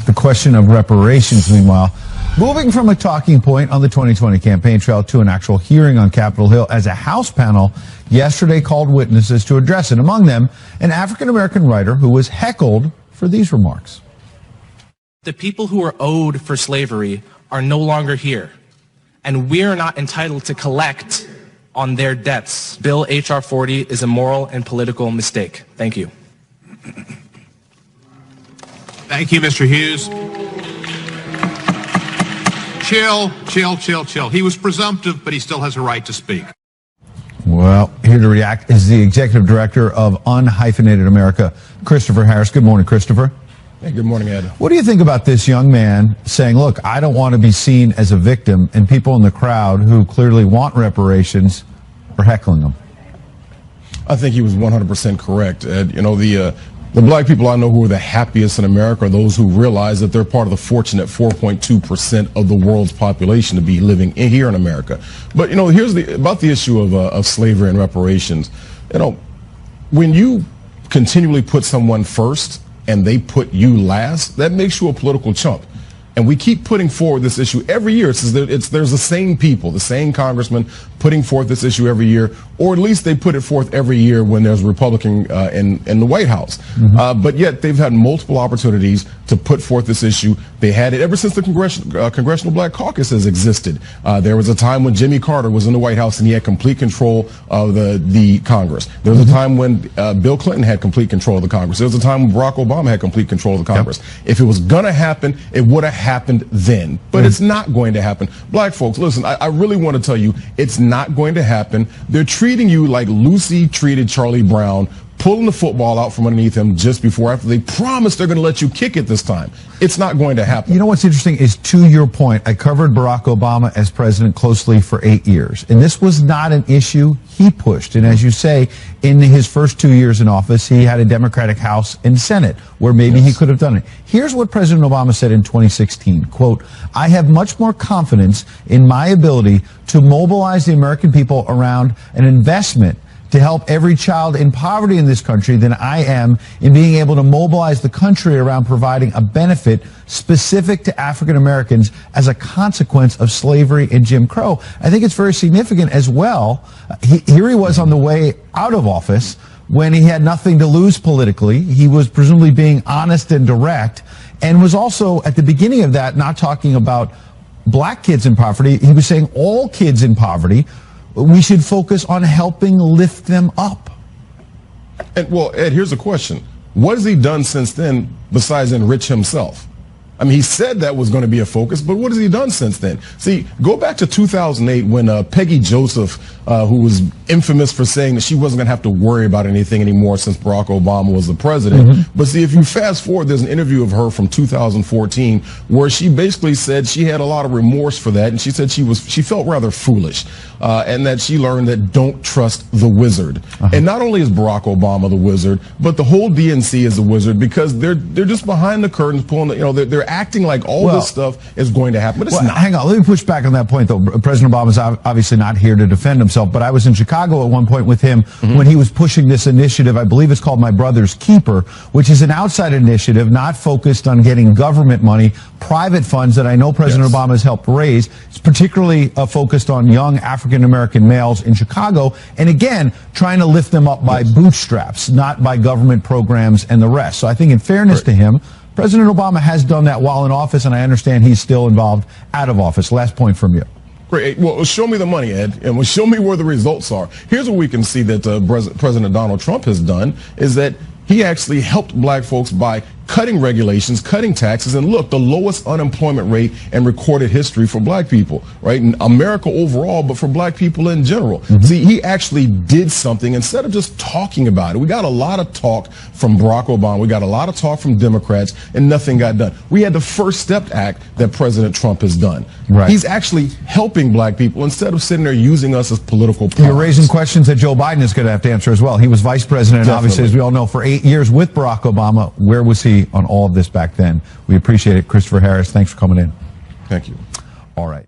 The question of reparations, meanwhile, moving from a talking point on the 2020 campaign trail to an actual hearing on Capitol Hill, as a House panel yesterday called witnesses to address it. Among them, an African-American writer who was heckled for these remarks. The people who are owed for slavery are no longer here, and we're not entitled to collect on their debts. Bill H.R. 40 is a moral and political mistake. Thank you. Thank you, Mr. Hughes. Chill. He was presumptive, but he still has a right to speak. Well, here to react is the executive director of Unhyphenated America, Christopher Harris. Good morning, Christopher. Hey, good morning, Ed. What do you think about this young man saying, look, I don't want to be seen as a victim, and people in the crowd who clearly want reparations are heckling him? I think he was 100% correct, Ed. You know, the black people I know who are the happiest in America are those who realize that they're part of the fortunate 4.2% of the world's population to be living here in America. But, you know, here's about the issue of slavery and reparations. You know, when you continually put someone first and they put you last, that makes you a political chump. And we keep putting forward this issue every year. There's the same people, the same congressmen putting forth this issue every year, or at least they put it forth every year when there's a Republican in the White House. Mm-hmm. But yet they've had multiple opportunities to put forth this issue. They had it ever since the Congressional Black Caucus has existed. There was a time when Jimmy Carter was in the White House and he had complete control of the Congress. There was a time when Bill Clinton had complete control of the Congress. There was a time when Barack Obama had complete control of the Congress. Yep. If it was going to happen, it would have happened then. But it's not going to happen. Black folks, listen, I really want to tell you, it's not going to happen. They're treating you like Lucy treated Charlie Brown, pulling the football out from underneath him just after they promised they're going to let you kick it this time. It's not going to happen. You know what's interesting is, to your point, I covered Barack Obama as president closely for 8 years, and this was not an issue he pushed. And as you say, in his first 2 years in office, he had a Democratic House and Senate where maybe he could have done it. Here's what President Obama said in 2016, quote, "I have much more confidence in my ability to mobilize the American people around an investment to help every child in poverty in this country than I am in being able to mobilize the country around providing a benefit specific to African Americans as a consequence of slavery and Jim Crow." I think it's very significant as well. Here he was on the way out of office when he had nothing to lose politically. He was presumably being honest and direct, and was also at the beginning of that not talking about black kids in poverty. He was saying all kids in poverty, we should focus on helping lift them up. And, well, Ed, here's a question. What has he done since then besides enrich himself? I mean, he said that was going to be a focus, but what has he done since then? See, go back to 2008 when Peggy Joseph, who was infamous for saying that she wasn't going to have to worry about anything anymore since Barack Obama was the president. Mm-hmm. But see, if you fast forward, there's an interview of her from 2014 where she basically said she had a lot of remorse for that, and she said she felt rather foolish, and that she learned that don't trust the wizard. Uh-huh. And not only is Barack Obama the wizard, but the whole DNC is the wizard, because they're just behind the curtains pulling, they're acting like all this stuff is going to happen, but it's not. Hang on, let me push back on that point, though. President Obama's obviously not here to defend himself, but I was in Chicago at one point with him when he was pushing this initiative. I believe it's called My Brother's Keeper, which is an outside initiative not focused on getting government money, private funds that I know President Obama has helped raise. It's particularly focused on young African-American males in Chicago, and again, trying to lift them up by bootstraps, not by government programs and the rest. So I think in fairness to him, President Obama has done that while in office, and I understand he's still involved out of office. Last point from you. Great. Well, show me the money, Ed, and show me where the results are. Here's what we can see that President Donald Trump has done, is that he actually helped black folks by cutting regulations, cutting taxes, and look, the lowest unemployment rate in recorded history for black people, right? In America overall, but for black people in general. Mm-hmm. See, he actually did something instead of just talking about it. We got a lot of talk from Barack Obama. We got a lot of talk from Democrats, and nothing got done. We had the First Step Act that President Trump has done. Right. He's actually helping black people instead of sitting there using us as political pawns. You're raising questions that Joe Biden is going to have to answer as well. He was vice president, and obviously, as we all know, for 8 years with Barack Obama. Where was he on all of this back then? We appreciate it. Christopher Harris, thanks for coming in. Thank you. All right.